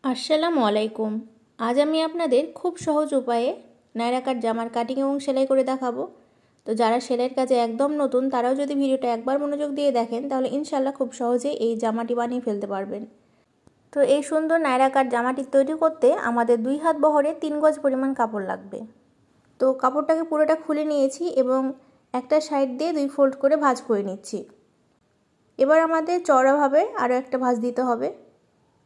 আসসালামু আলাইকুম। আজ আমি আপনাদের খুব সহজ উপায়ে নায়রা কাট জামার কাটিং এবং সেলাই করে দেখাবো। তো যারা সেলাইয়ের কাজে একদম নতুন তারাও যদি ভিডিওটা একবার মনোযোগ দিয়ে দেখেন তাহলে ইনশাল্লাহ খুব সহজে এই জামাটি বানিয়ে ফেলতে পারবেন। তো এই সুন্দর নায়রা কাট জামাটি তৈরি করতে আমাদের 2 হাত বহরে 3 গজ পরিমাণ কাপড় লাগবে। তো কাপড়টাকে পুরোটা খুলে নিয়েছি এবং একটা সাইড দিয়ে 2 ফোল্ড করে ভাঁজ করে নিচ্ছি। এবার আমাদের চওড়াভাবে আরও একটা ভাঁজ দিতে হবে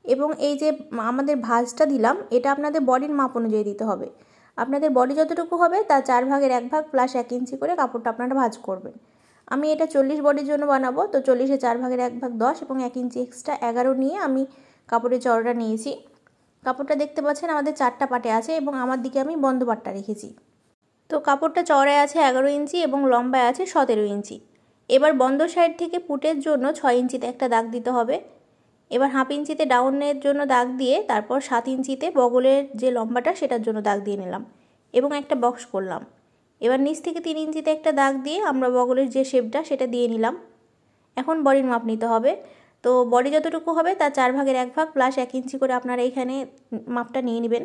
এবং এই যে আমাদের ভাঁজটা দিলাম এটা আপনাদের বডির মাপ অনুযায়ী দিতে হবে। আপনাদের বডি যতটুকু হবে তার 4 ভাগের 1 ভাগ প্লাস 1 ইঞ্চি করে কাপড়টা আপনারা ভাঁজ করবেন। আমি এটা 40 বডির জন্য বানাবো, তো 40-এর 4 ভাগের 1 ভাগ 10 এবং 1 ইঞ্চি এক্সট্রা 11 নিয়ে আমি কাপড়ের চওড়াটা নিয়েছি। কাপড়টা দেখতে পাচ্ছেন আমাদের 4টা পাটে আছে এবং আমার দিকে আমি বন্ধ পাটটা রেখেছি। তো কাপড়টা চওড়ায় আছে 11 ইঞ্চি এবং লম্বায় আছে 17 ইঞ্চি। এবার বন্ধ সাইড থেকে পুটের জন্য 6 ইঞ্চিতে একটা দাগ দিতে হবে। এবার হাফ ইঞ্চিতে ডাউনের জন্য দাগ দিয়ে তারপর 7 ইঞ্চিতে বগলের যে লম্বাটা সেটার জন্য দাগ দিয়ে নিলাম এবং একটা বক্স করলাম। এবার নিচ থেকে 3 ইঞ্চিতে একটা দাগ দিয়ে আমরা বগলের যে শেপটা সেটা দিয়ে নিলাম। এখন বডির মাপ নিতে হবে। তো বডি যতটুকু হবে তার 4 ভাগের 1 ভাগ প্লাস 1 ইঞ্চি করে আপনারা এখানে মাপটা নিয়ে নেবেন।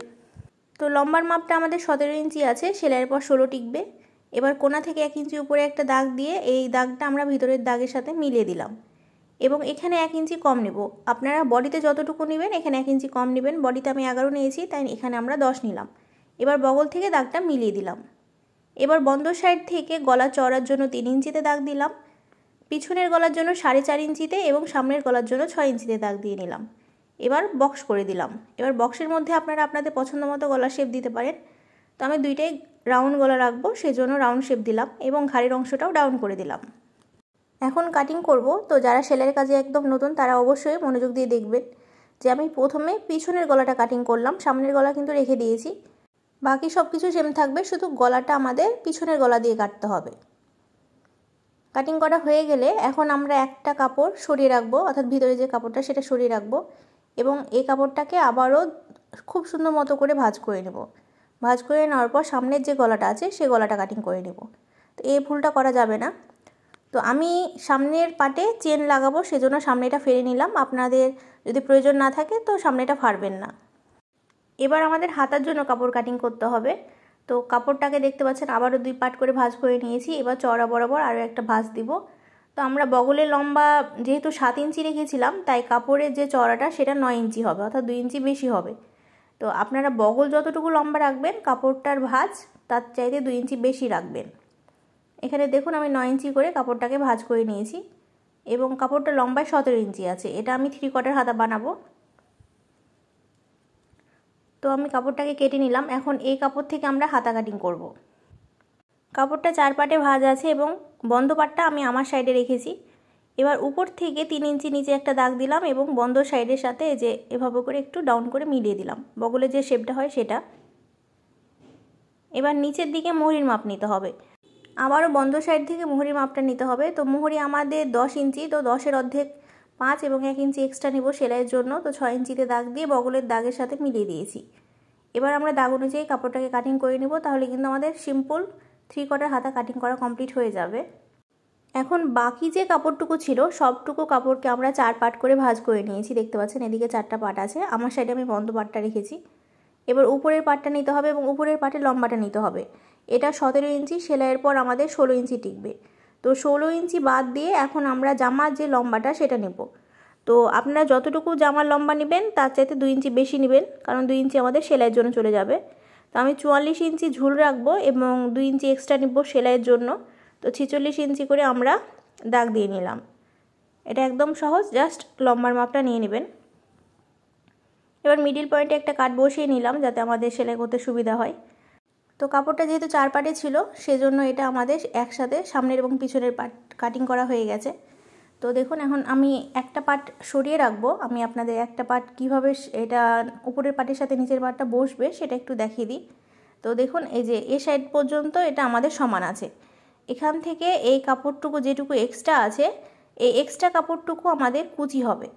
তো লম্বার মাপটা আমাদের 17 ইঞ্চি আছে, সেলাইয়ের পর 16 টিকবে। এবার কোণা থেকে 1 ইঞ্চি উপরে একটা দাগ দিয়ে এই দাগটা আমরা ভিতরের দাগের সাথে মিলিয়ে দিলাম এবং এখানে 1 ইঞ্চি কম নেব। আপনারা বডিতে যতটুকু নেবেন এখানে 1 ইঞ্চি কম নেবেন। বডিতে আমি 11 নিয়েছি, তাই এখানে আমরা 10 নিলাম। এবার বগল থেকে দাগটা মিলিয়ে দিলাম। এবার বন্ধ সাইড থেকে গলা চওড়ার জন্য 3 ইঞ্চিতে দাগ দিলাম, পিছনের গলার জন্য 4.5 ইঞ্চিতে এবং সামনের গলার জন্য 6 ইঞ্চিতে দাগ দিয়ে নিলাম। এবার বক্স করে দিলাম। এবার বক্সের মধ্যে আপনারা আপনাদের পছন্দ মতো গলার শেপ দিতে পারেন। তো আমি দুইটাই রাউন্ড গলা রাখবো, সেজন্য রাউন্ড শেপ দিলাম এবং ঘাড়ের অংশটাও ডাউন করে দিলাম। এখন কাটিং করব। তো যারা সেলাইয়ের কাজে একদম নতুন তারা অবশ্যই মনোযোগ দিয়ে দেখবেন যে আমি প্রথমে পিছনের গলাটা কাটিং করলাম, সামনের গলা কিন্তু রেখে দিয়েছি। বাকি সব কিছু সেম থাকবে, শুধু গলাটা আমাদের পিছনের গলা দিয়ে কাটতে হবে। কাটিং করা হয়ে গেলে এখন আমরা একটা কাপড় সরিয়ে রাখবো, অর্থাৎ ভিতরে যে কাপড়টা সেটা সরিয়ে রাখবো এবং এই কাপড়টাকে আবারও খুব সুন্দর মতো করে ভাঁজ করে নেব। ভাঁজ করে নেওয়ার পর সামনের যে গলাটা আছে সেই গলাটা কাটিং করে নেব। তো এই ভুলটা করা যাবে না। তো আমি সামনের পাটে চেন লাগাবো, সেজন্য সামনেটা ফেলে নিলাম। আপনাদের যদি প্রয়োজন না থাকে তো সামনেটা ফাড়বেন না। এবার আমাদের হাতার জন্য কাপড় কাটিং করতে হবে। তো কাপড়টাকে দেখতে পাচ্ছেন আবারও 2 পাট করে ভাঁজ করে নিয়েছি। এবার চওড়া বরাবর আরও একটা ভাঁজ দিব। তো আমরা বগলের লম্বা যেহেতু 7 ইঞ্চি রেখেছিলাম তাই কাপড়ের যে চওড়াটা সেটা 9 ইঞ্চি হবে, অর্থাৎ 2 ইঞ্চি বেশি হবে। তো আপনারা বগল যতটুকু লম্বা রাখবেন কাপড়টার ভাঁজ তার চাইতে 2 ইঞ্চি বেশি রাখবেন। এখানে দেখুন আমি 9 ইঞ্চি করে কাপড়টাকে ভাঁজ করে নিয়েছি এবং কাপড়টা লম্বায় 17 ইঞ্চি আছে। এটা আমি 3/4 হাতা বানাবো। তো আমি কাপড়টাকে কেটে নিলাম। এখন এই কাপড় থেকে আমরা হাতা কাটিং করব। কাপড়টা 4 পাটে ভাঁজ আছে এবং বন্ধ পাটটা আমি আমার সাইডে রেখেছি। এবার উপর থেকে 3 ইঞ্চি নিচে একটা দাগ দিলাম এবং বন্ধ সাইডের সাথে যে এভাবে করে একটু ডাউন করে মিলিয়ে দিলাম, বগলে যে শেপটা হয় সেটা। এবার নিচের দিকে মোহরির মাপ নিতে হবে। আবারও বন্ধ সাইড থেকে মোহরির মাপটা নিতে হবে। তো মোহরি আমাদের 10 ইঞ্চি, তো 10-এর অর্ধেক 5 এবং 1 ইঞ্চি এক্সট্রা নেব সেলাইয়ের জন্য। তো 6 ইঞ্চিতে দাগ দিয়ে বগলের দাগের সাথে মিলিয়ে দিয়েছি। এবার আমরা দাগ অনুযায়ী কাপড়টাকে কাটিং করে নেব, তাহলে কিন্তু আমাদের সিম্পল 3/4 হাতা কাটিং করা কমপ্লিট হয়ে যাবে। এখন বাকি যে কাপড়টুকু ছিল সবটুকু কাপড়কে আমরা 4 পাট করে ভাঁজ করে নিয়েছি। দেখতে পাচ্ছেন এদিকে 4টা পাট আছে, আমার সাইডে আমি বন্ধ পাটটা রেখেছি। এবার উপরের পাটটা নিতে হবে এবং উপরের পাটের লম্বাটা নিতে হবে। এটা 17 ইঞ্চি, সেলাইয়ের পর আমাদের 16 ইঞ্চি টিকবে। তো 16 ইঞ্চি বাদ দিয়ে এখন আমরা জামার যে লম্বাটা সেটা নেব। তো আপনারা যতটুকু জামার লম্বা নেবেন তার চাইতে 2 ইঞ্চি বেশি নেবেন, কারণ 2 ইঞ্চি আমাদের সেলাইয়ের জন্য চলে যাবে। তো আমি 44 ইঞ্চি ঝুল রাখবো এবং 2 ইঞ্চি এক্সট্রা নেব সেলাইয়ের জন্য। তো 46 ইঞ্চি করে আমরা দাগ দিয়ে নিলাম। এটা একদম সহজ, জাস্ট লম্বার মাপটা নিয়ে নেবেন। এবার মিডিল পয়েন্টে একটা কাট বসিয়ে নিলাম যাতে আমাদের সেলাই করতে সুবিধা হয়। তো কাপড়টা যেহেতু 4 পাটে ছিল সেজন্য এটা আমাদের একসাথে সামনের এবং পিছনের পাট কাটিং করা হয়ে গেছে। তো দেখুন এখন আমি একটা পাট সরিয়ে রাখবো। আমি আপনাদের একটা পাট কিভাবে এটা উপরের পাটের সাথে নিচের পাটটা বসবে সেটা একটু দেখিয়ে দিই। তো দেখুন এই যে এই সাইড পর্যন্ত এটা আমাদের সমান আছে। এখান থেকে এই কাপড়টুকু যেটুকু এক্সট্রা আছে এই এক্সট্রা কাপড়টুকু আমাদের কুচি হবে।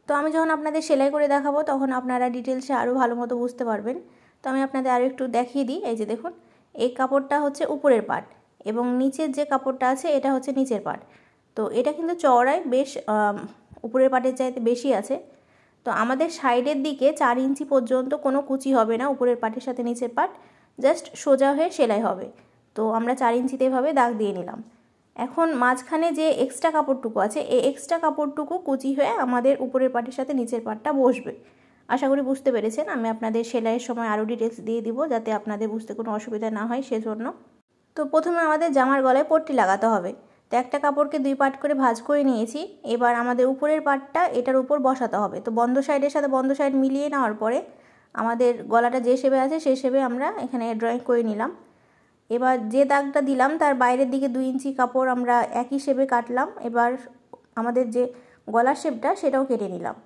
তো আমি যখন আপনাদের সেলাই করে দেখাবো তখন আপনারা ডিটেলসে আরও ভালো মতো বুঝতে পারবেন। তো আমি আপনাদের আরও একটু দেখিয়ে দিই। এই যে দেখুন এই কাপড়টা হচ্ছে উপরের পাট এবং নিচের যে কাপড়টা আছে এটা হচ্ছে নিচের পাট। তো এটা কিন্তু চওড়ায় বেশ উপরের পাটের চাইতে বেশি আছে। তো আমাদের সাইডের দিকে 4 ইঞ্চি পর্যন্ত কোনো কুচি হবে না, উপরের পাটের সাথে নিচের পাট জাস্ট সোজা হয়ে সেলাই হবে। তো আমরা 4 ইঞ্চিতে এভাবে দাগ দিয়ে নিলাম। এখন মাঝখানে যে এক্সট্রা কাপড়টুকু আছে, এই এক্সট্রা কাপড়টুকু কুচি হয়ে আমাদের উপরের পাটের সাথে নিচের পাটটা বসবে। আশা করি বুঝতে পেরেছেন। আমি আপনাদের সেলাইয়ের সময় আরও ডিটেলস দিয়ে দিব যাতে আপনাদের বুঝতে কোনো অসুবিধা না হয় সেজন্য। তো প্রথমে আমাদের জামার গলায় পট্টি লাগাতে হবে। তো একটা কাপড়কে 2 পার্ট করে ভাঁজ করে নিয়েছি। এবার আমাদের উপরের পাটটা এটার উপর বসাতে হবে। তো বন্ধ সাইডের সাথে বন্ধ সাইড মিলিয়ে নেওয়ার পরে আমাদের গলাটা যে শেপে আছে সেই শেপে আমরা এখানে ড্রয়িং করে নিলাম। এবার যে দাগটা দিলাম তার বাইরের দিকে 2 ইঞ্চি কাপড় আমরা একই শেপে কাটলাম। এবার আমাদের যে গলার শেপটা সেটাও কেটে নিলাম।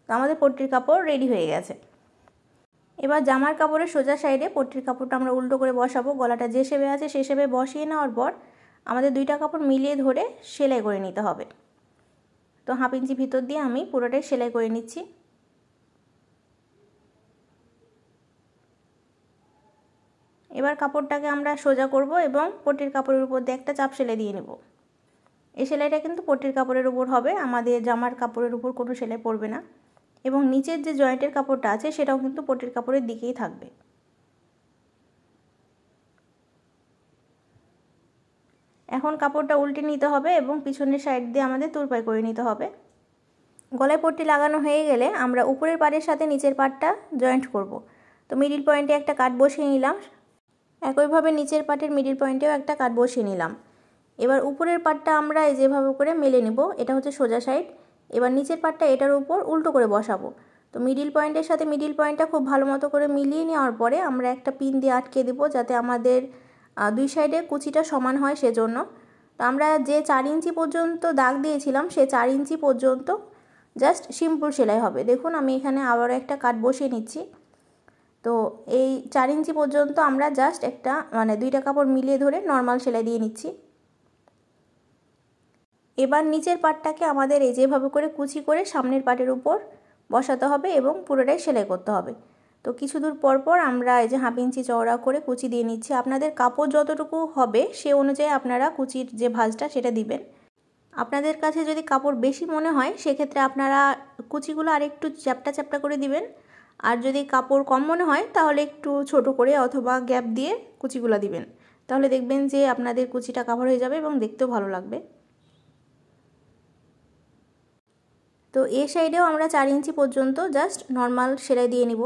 তো আমাদের পট্টির কাপড় রেডি হয়ে গেছে। এবার জামার কাপড়ের সোজা সাইডে পট্টির কাপড়টা আমরা উল্টো করে বসাবো। গলাটা যে শেপে আছে সেই শেপে বসিয়ে নেওয়ার পর আমাদের 2টা কাপড় মিলিয়ে ধরে সেলাই করে নিতে হবে। তো 1/2 ইঞ্চি ভিতর দিয়ে আমি পুরোটাই সেলাই করে নিচ্ছি। এবার কাপড়টাকে আমরা সোজা করব এবং পট্টির কাপড়ের উপর দিয়ে একটা চাপ সেলাই দিয়ে নেব। এই সেলাইটা কিন্তু পট্টির কাপড়ের উপর হবে, আমাদের জামার কাপড়ের উপর কোনো সেলাই পড়বে না। এবং নিচের যে জয়েন্টের কাপড়টা আছে সেটাও কিন্তু পট্টির কাপড়ের দিকেই থাকবে। এখন কাপড়টা উল্টে নিতে হবে এবং পিছনের সাইড দিয়ে আমাদের তুরপাই করে নিতে হবে। গলায় পট্টি লাগানো হয়ে গেলে আমরা উপরের পাড়ের সাথে নিচের পাড়টা জয়েন্ট করব। তো মিডিল পয়েন্টে একটা কাট বসিয়ে নিলাম। একইভাবে নিচের পাটের মিডিল পয়েন্টেও একটা কাট বসিয়ে নিলাম। এবার উপরের পাটটা আমরা এই যেভাবে করে মেলে নেব, এটা হচ্ছে সোজা সাইড। এবার নিচের পাটটা এটার উপর উল্টো করে বসাবো। তো মিডিল পয়েন্টের সাথে মিডিল পয়েন্টটা খুব ভালো মতো করে মিলিয়ে নেওয়ার পরে আমরা একটা পিন দিয়ে আটকে দেবো যাতে আমাদের 2 সাইডে কুচিটা সমান হয় সেজন্য। তো আমরা যে 4 ইঞ্চি পর্যন্ত দাগ দিয়েছিলাম সেই 4 ইঞ্চি পর্যন্ত জাস্ট সিম্পল সেলাই হবে। দেখুন আমি এখানে আবারও একটা কাট বসিয়ে নিচ্ছি। তো এই 4 ইঞ্চি পর্যন্ত আমরা জাস্ট একটা 2টা কাপড় মিলিয়ে ধরে নর্মাল সেলাই দিয়ে নিচ্ছি। এবার নিচের পাটটাকে আমাদের এই যেভাবে করে কুচি করে সামনের পাটের উপর বসাতে হবে এবং পুরোটাই সেলাই করতে হবে। তো কিছু দূর পর পর আমরা এই যে 1/2 ইঞ্চি চওড়া করে কুচি দিয়ে নিচ্ছি। আপনাদের কাপড় যতটুকু হবে সে অনুযায়ী আপনারা কুচির যে ভাঁজটা সেটা দিবেন। আপনাদের কাছে যদি কাপড় বেশি মনে হয় সেক্ষেত্রে আপনারা কুচিগুলো আরেকটু চ্যাপটা চ্যাপটা করে দিবেন। আর যদি কাপড় কম মনে হয় তাহলে একটু ছোট করে অথবা গ্যাপ দিয়ে কুচিগুলো দিবেন। তাহলে দেখবেন যে আপনাদের কুচিটা কভার হয়ে যাবে এবং দেখতেও ভালো লাগবে। তো এই সাইডেও আমরা 4 ইঞ্চি পর্যন্ত জাস্ট নর্মাল সেলাই দিয়ে নিব।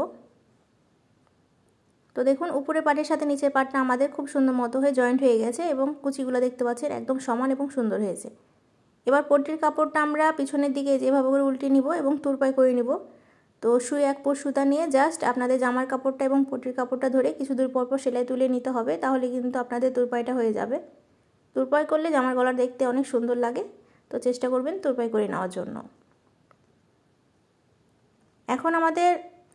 তো দেখুন উপরের পাটের সাথে নিচের পাটটা আমাদের খুব সুন্দর মতো হয়ে জয়েন্ট হয়ে গেছে এবং কুচিগুলো দেখতে পাচ্ছেন একদম সমান এবং সুন্দর হয়েছে। এবার পট্টির কাপড়টা আমরা পিছনের দিকে যেভাবে করে উল্টে নিব এবং তুরপাই করে নিব। তো সুই 1 পোর সুতা নিয়ে জাস্ট আপনাদের জামার কাপড়টা এবং পট্টির কাপড়টা ধরে কিছু দূর পর পর সেলাই তুলে নিতে হবে, তাহলে কিন্তু আপনাদের তুরপাইটা হয়ে যাবে। তুরপাই করলে জামার গলা দেখতে অনেক সুন্দর লাগে। তো চেষ্টা করবেন তুরপাই করে নেওয়ার জন্য। এখন আমাদের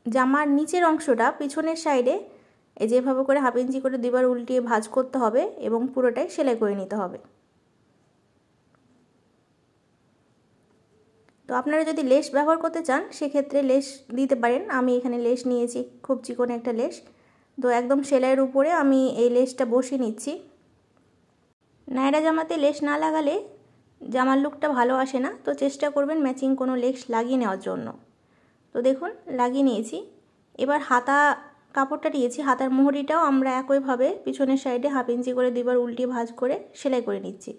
জামার নিচের অংশটা পিছনের সাইডে এই যেভাবে করে 1/2 ইঞ্চি করে 2বার উল্টিয়ে ভাঁজ করতে হবে এবং পুরোটাই সেলাই করে নিতে হবে। তো আপনারা যদি লেস ব্যবহার করতে চান সেক্ষেত্রে লেস দিতে পারেন। আমি এখানে লেস নিয়েছি, খুব চিকন একটা লেস। তো একদম সেলাইয়ের উপরে আমি এই লেসটা বসিয়ে নিচ্ছি। নায়রা জামাতে লেস না লাগালে জামার লুকটা ভালো আসে না। তো চেষ্টা করবেন ম্যাচিং কোনো লেস লাগিয়ে নেওয়ার জন্য। তো দেখুন লাগিয়ে নিয়েছি। এবার হাতা কাপড়টা নিয়েছি, হাতার মোহরিটাও আমরা একইভাবে পিছনের সাইডে 1/2 ইঞ্চি করে 2বার উল্টিয়ে ভাঁজ করে সেলাই করে নিচ্ছি।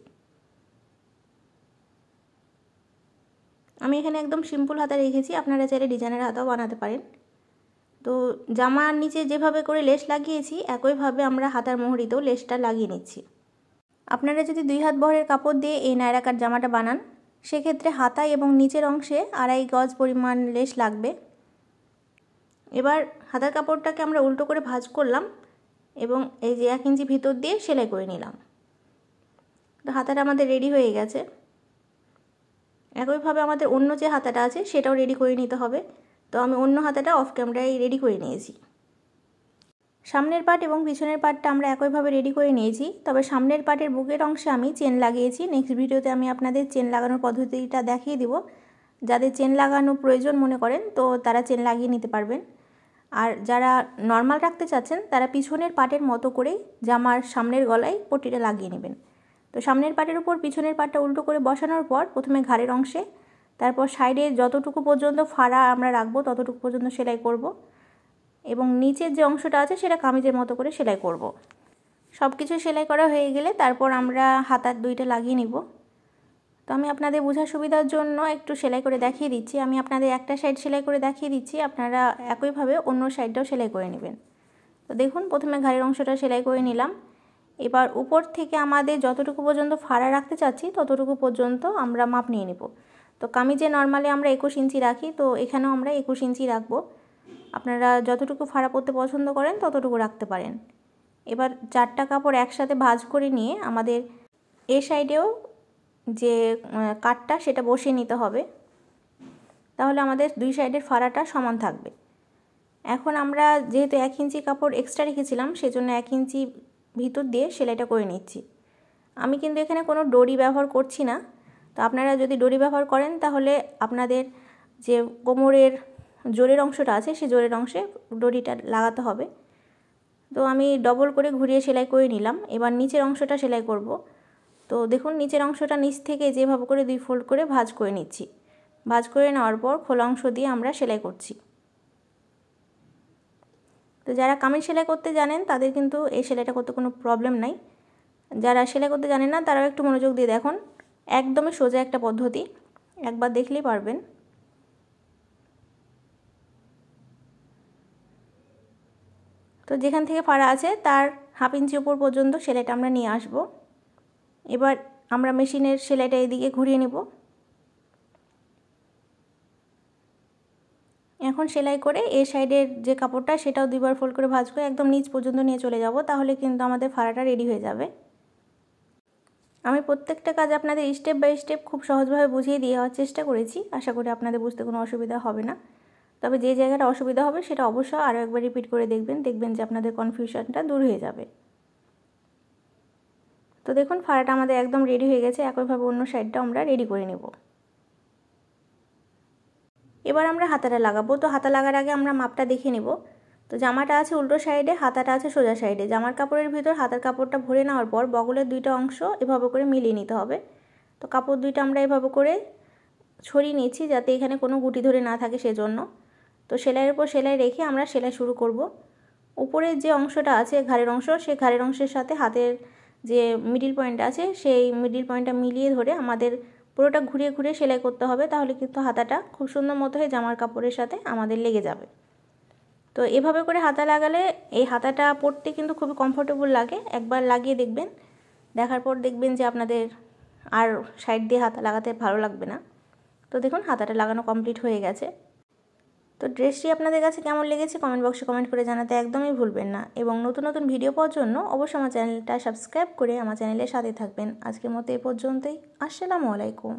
আমি এখানে একদম সিম্পল হাতা রেখেছি, আপনারা চাইলে ডিজাইনের হাতাও বানাতে পারেন। তো জামার নিচে যেভাবে করে লেস লাগিয়েছি একইভাবে আমরা হাতার মোহরিতেও লেসটা লাগিয়ে নিচ্ছি। আপনারা যদি 2 হাত বহরের কাপড় দিয়ে এই নায়রা কাট জামাটা বানান সেক্ষেত্রে হাতা এবং নিচের অংশে 2.5 গজ পরিমাণ লেস লাগবে। এবার হাতার কাপড়টাকে আমরা উল্টো করে ভাঁজ করলাম এবং এই যে 1 ইঞ্চি ভিতর দিয়ে সেলাই করে নিলাম। তো হাতাটা আমাদের রেডি হয়ে গেছে। একইভাবে আমাদের অন্য যে হাতাটা আছে সেটাও রেডি করে নিতে হবে। তো আমি অন্য হাতাটা অফ ক্যামেরায় রেডি করে নিয়েছি। সামনের পাট এবং পিছনের পাটটা আমরা একইভাবে রেডি করে নিয়েছি। তবে সামনের পাটের বুকের অংশে আমি চেন লাগিয়েছি। নেক্সট ভিডিওতে আমি আপনাদের চেন লাগানোর পদ্ধতিটা দেখিয়ে দিব। যাদের চেন লাগানো প্রয়োজন মনে করেন তো তারা চেন লাগিয়ে নিতে পারবেন। আর যারা নর্মাল রাখতে চাচ্ছেন তারা পিছনের পাটের মতো করে জামার সামনের গলায় পট্টিটা লাগিয়ে নেবেন। তো সামনের পাটের উপর পিছনের পাটটা উল্টো করে বসানোর পর প্রথমে ঘাড়ের অংশে, তারপর সাইডে যতটুকু পর্যন্ত ফাড়া আমরা রাখবো ততটুকু পর্যন্ত সেলাই করব এবং নিচের যে অংশটা আছে সেটা কামিজের মতো করে সেলাই করব। সব কিছু সেলাই করা হয়ে গেলে তারপর আমরা হাতার দুইটা লাগিয়ে নিব। তো আমি আপনাদের বোঝার সুবিধার জন্য একটু সেলাই করে দেখিয়ে দিচ্ছি। আমি আপনাদের একটা সাইড সেলাই করে দেখিয়ে দিচ্ছি, আপনারা একইভাবে অন্য সাইডটাও সেলাই করে নেবেন। তো দেখুন, প্রথমে ঘাড়ের অংশটা সেলাই করে নিলাম। এবার উপর থেকে আমাদের যতটুকু পর্যন্ত ফাড়া রাখতে চাচ্ছি ততটুকু পর্যন্ত আমরা মাপ নিয়ে নেব। তো কামিজে নর্মালি আমরা 21 ইঞ্চি রাখি, তো এখানেও আমরা 21 ইঞ্চি রাখবো। আপনারা যতটুকু ফাড়া পরতে পছন্দ করেন ততটুকু রাখতে পারেন। এবার 4টা কাপড় একসাথে ভাঁজ করে নিয়ে আমাদের এ সাইডেও যে কাটটা সেটা বসিয়ে নিতে হবে, তাহলে আমাদের দুই সাইডের ফাড়াটা সমান থাকবে। এখন আমরা যেহেতু 1 ইঞ্চি কাপড় এক্সট্রা রেখেছিলাম সেজন্য 1 ইঞ্চি ভিতর দিয়ে সেলাইটা করে নিচ্ছি। আমি কিন্তু এখানে কোনো ডরি ব্যবহার করছি না। তো আপনারা যদি ডরি ব্যবহার করেন তাহলে আপনাদের যে কোমরের জোরের অংশটা আছে সেই জোরের অংশে ডরিটা লাগাতে হবে। তো আমি ডবল করে ঘুরিয়ে সেলাই করে নিলাম। এবার নিচের অংশটা সেলাই করব। তো দেখুন, নিচের অংশটা নিচ থেকে যেভাবে করে 2 ফোল্ড করে ভাঁজ করে নিচ্ছি। ভাঁজ করে নেওয়ার পর খোলা অংশ দিয়ে আমরা সেলাই করছি। তো যারা কামিজ সেলাই করতে জানেন তাদের কিন্তু এই সেলাইটা করতে কোনো প্রবলেম নাই। যারা সেলাই করতে জানেন না তারাও একটু মনোযোগ দিয়ে দেখুন, একদমই সোজা একটা পদ্ধতি, একবার দেখলেই পারবেন। তো যেখান থেকে ফাড়া আছে তার হাফ ইঞ্চি উপর পর্যন্ত সেলাইটা আমরা নিয়ে আসব। এবার আমরা মেশিনের সেলাইটা এদিকে ঘুরিয়ে নেব। এখন সেলাই করে এই সাইডের যে কাপড়টা সেটাও 2বার ফোল্ড করে ভাঁজ করে একদম নিচ পর্যন্ত নিয়ে চলে যাব, তাহলে কিন্তু আমাদের ফাড়াটা রেডি হয়ে যাবে। আমি প্রত্যেকটা কাজ আপনাদের স্টেপ বাই স্টেপ খুব সহজভাবে বুঝিয়ে দেওয়ার চেষ্টা করেছি। আশা করি আপনাদের বুঝতে কোনো অসুবিধা হবে না। তবে যে জায়গাটা অসুবিধা হবে সেটা অবশ্যই আরও একবার রিপিট করে দেখবেন যে আপনাদের কনফিউশনটা দূর হয়ে যাবে। তো দেখুন, ফাড়াটা আমাদের একদম রেডি হয়ে গেছে। একইভাবে অন্য সাইডটা আমরা রেডি করে নেব। এবার আমরা হাতাটা লাগাবো। তো হাতা লাগার আগে আমরা মাপটা দেখে নেব। তো জামাটা আছে উল্টো সাইডে, হাতাটা আছে সোজা সাইডে। জামার কাপড়ের ভিতর হাতার কাপড়টা ভরে নেওয়ার পর বগলের 2টা অংশ এভাবে করে মিলিয়ে নিতে হবে। তো কাপড় 2টা আমরা এভাবে করে ছড়িয়ে নিচ্ছি যাতে এখানে কোনো গুটি ধরে না থাকে সেজন্য। তো সেলাইয়ের উপর সেলাই রেখে আমরা সেলাই শুরু করব। উপরের যে অংশটা আছে ঘাড়ের অংশ, সেই ঘাড়ের অংশের সাথে হাতের যে মিডিল পয়েন্ট আছে সেই মিডিল পয়েন্টটা মিলিয়ে ধরে আমাদের পুরোটা ঘুরিয়ে ঘুরিয়ে সেলাই করতে হবে, তাহলে কিন্তু হাতাটা খুব সুন্দর মতো হয়ে জামার কাপড়ের সাথে আমাদের লেগে যাবে। তো এভাবে করে হাতা লাগালে এই হাতাটা পরতে কিন্তু খুবই কমফোর্টেবল লাগে। একবার লাগিয়ে দেখবেন, দেখার পর দেখবেন যে আপনাদের আর সাইড দিয়ে হাতা লাগাতে ভালো লাগবে না। তো দেখুন, হাতাটা লাগানো কমপ্লিট হয়ে গেছে। তো ড্রেসটি আপনাদের কাছে কেমন লেগেছে কমেন্ট বক্সে কমেন্ট করে জানাতে একদমই ভুলবেন না। এবং নতুন নতুন ভিডিও পাওয়ার জন্য অবশ্যই আমার চ্যানেলটা সাবস্ক্রাইব করে আমার চ্যানেলের সাথে থাকবেন। আজকের মতো এ পর্যন্তই। আসসালামু আলাইকুম।